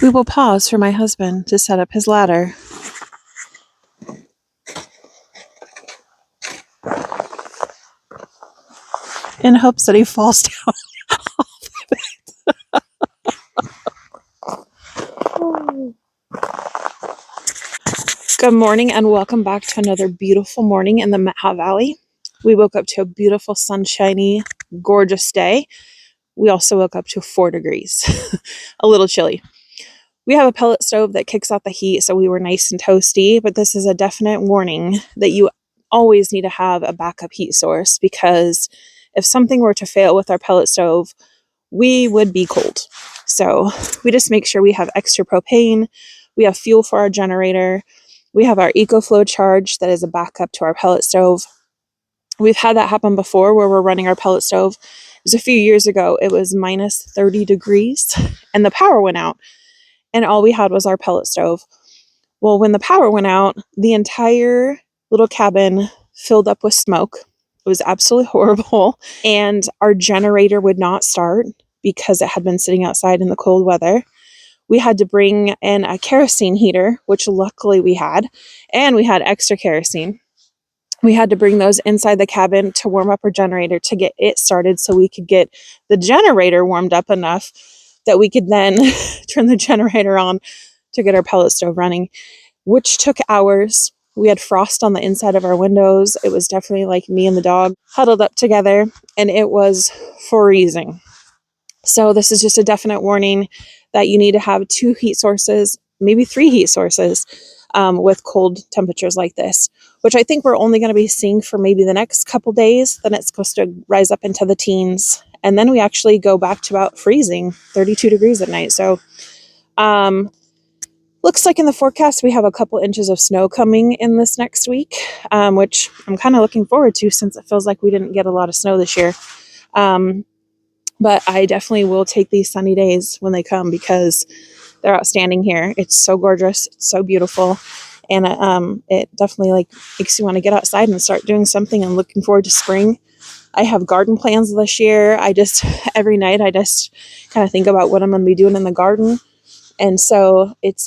We will pause for my husband to set up his ladder. In hopes that he falls down. Good morning and welcome back to another beautiful morning in the Metha Valley. We woke up to a beautiful, sunshiny, gorgeous day. We also woke up to 4 degrees, a little chilly. We have a pellet stove that kicks out the heat, so we were nice and toasty, but this is a definite warning that you always need to have a backup heat source, because if something were to fail with our pellet stove, we would be cold. So we just make sure we have extra propane, we have fuel for our generator, we have our EcoFlow charge that is a backup to our pellet stove. We've had that happen before where we're running our pellet stove. It was a few years ago. It was minus 30 degrees and the power went out, and all we had was our pellet stove. Well, when the power went out, the entire little cabin filled up with smoke. It was absolutely horrible. And our generator would not start because it had been sitting outside in the cold weather. We had to bring in a kerosene heater, which luckily we had, and we had extra kerosene. We had to bring those inside the cabin to warm up our generator to get it started so we could get the generator warmed up enough that we could then turn the generator on to get our pellet stove running, which took hours. We had frost on the inside of our windows. It was definitely like me and the dog huddled up together, and it was freezing. So this is just a definite warning that you need to have 2 heat sources, maybe 3 heat sources with cold temperatures like this, which I think we're only going to be seeing for maybe the next couple days. Then it's supposed to rise up into the teens. And then we actually go back to about freezing, 32 degrees at night. So looks like in the forecast we have a couple inches of snow coming in this next week, which I'm kind of looking forward to since it feels like we didn't get a lot of snow this year. But I definitely will take these sunny days when they come because they're outstanding here. It's so gorgeous. It's so beautiful. And it definitely makes you want to get outside and start doing something and looking forward to spring. I have garden plans this year. Every night I just kind of think about what I'm going to be doing in the garden. And so it's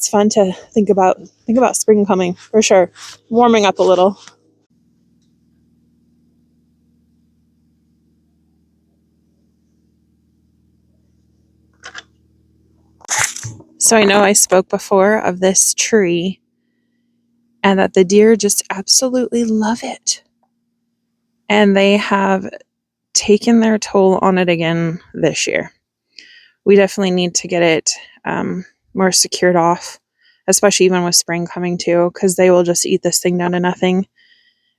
fun to think about spring coming for sure. Warming up a little. So I know I spoke before of this tree and that the deer just absolutely love it. And they have taken their toll on it again this year. We definitely need to get it more secured off, especially even with spring coming too, because they will just eat this thing down to nothing.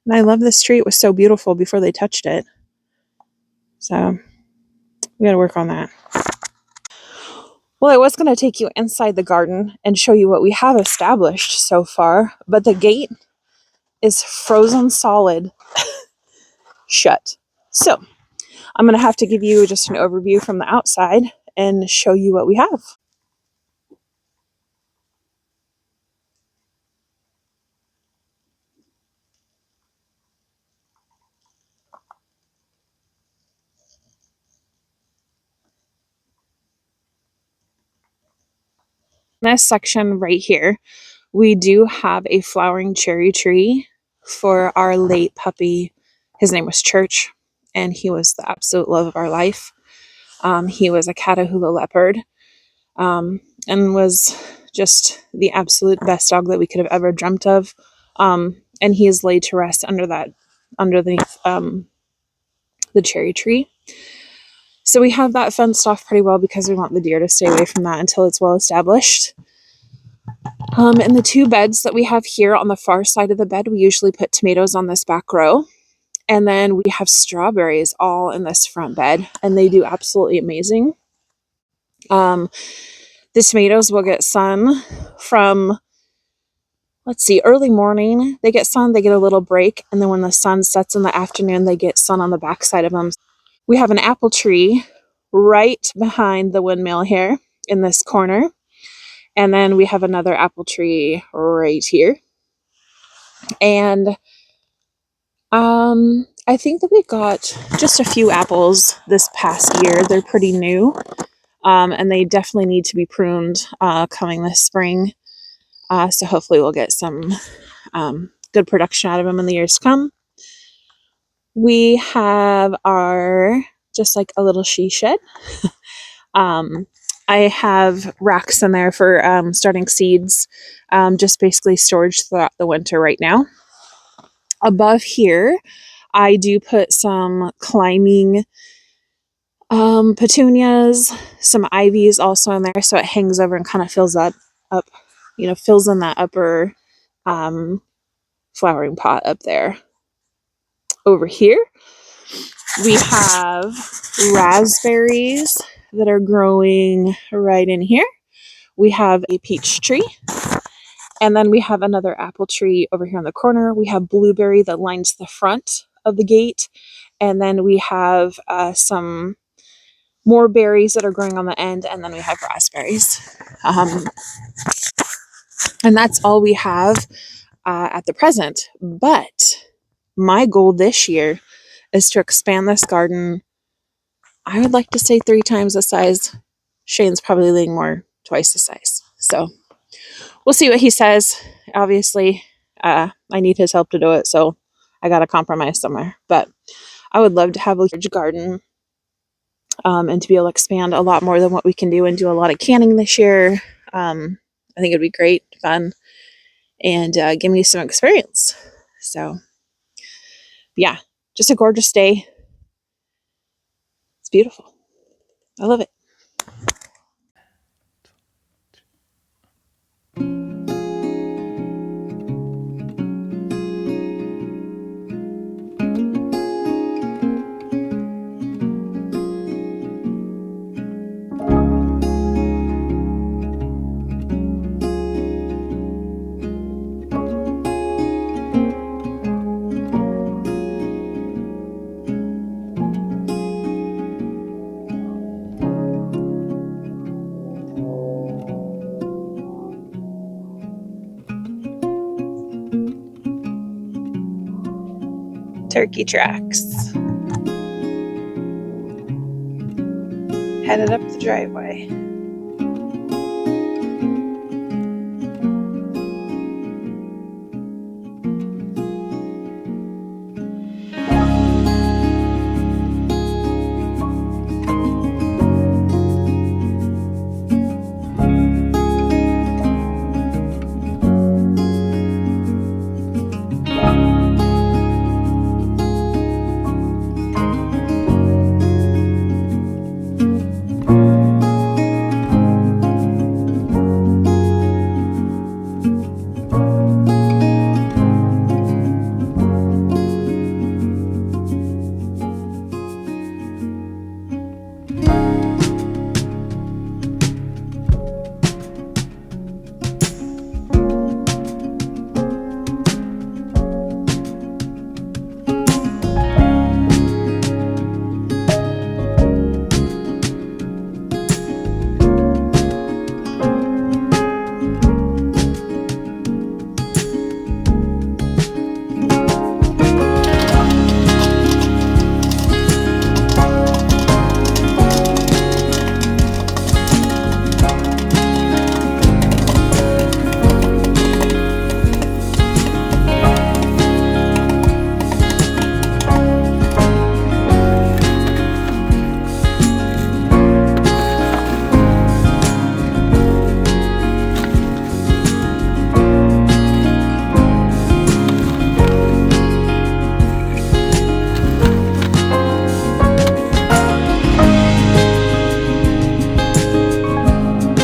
And I love this tree. It was so beautiful before they touched it. So we got to work on that. Well, I was going to take you inside the garden and show you what we have established so far, but the gate is frozen solid shut. So I'm going to have to give you just an overview from the outside and show you what we have. This section right here, we do have a flowering cherry tree for our late puppy. His name was Church, and he was the absolute love of our life. He was a Catahoula leopard, and was just the absolute best dog that we could have ever dreamt of. And he is laid to rest underneath the cherry tree. So we have that fenced off pretty well because we want the deer to stay away from that until it's well established. And the 2 beds that we have here on the far side of the bed, we usually put tomatoes on this back row. And then we have strawberries all in this front bed, and they do absolutely amazing. The tomatoes will get sun from, early morning. They get sun, they get a little break, and then when the sun sets in the afternoon, they get sun on the back side of them. We have an apple tree right behind the windmill here in this corner. And then we have another apple tree right here. And I think that we got just a few apples this past year. They're pretty new. and they definitely need to be pruned coming this spring. So hopefully we'll get some good production out of them in the years to come. We have our, just like a little she shed. I have racks in there for starting seeds, just basically storage throughout the winter right now. Above here, I do put some climbing petunias, some ivies also in there, so it hangs over and kind of fills that up, fills in that upper flowering pot up there. Over here, we have raspberries that are growing right in here. We have a peach tree, and then we have another apple tree over here in the corner. We have blueberry that lines the front of the gate, and then we have some more berries that are growing on the end, and then we have raspberries. And that's all we have at the present. But my goal this year is to expand this garden. I would like to say 3 times the size. Shane's probably leaning more twice the size. So we'll see what he says. Obviously, I need his help to do it, so I got to compromise somewhere. But I would love to have a huge garden and to be able to expand a lot more than what we can do and do a lot of canning this year. I think it'd be great, fun, and give me some experience. So, yeah, just a gorgeous day. It's beautiful. I love it. Turkey tracks. Headed up the driveway.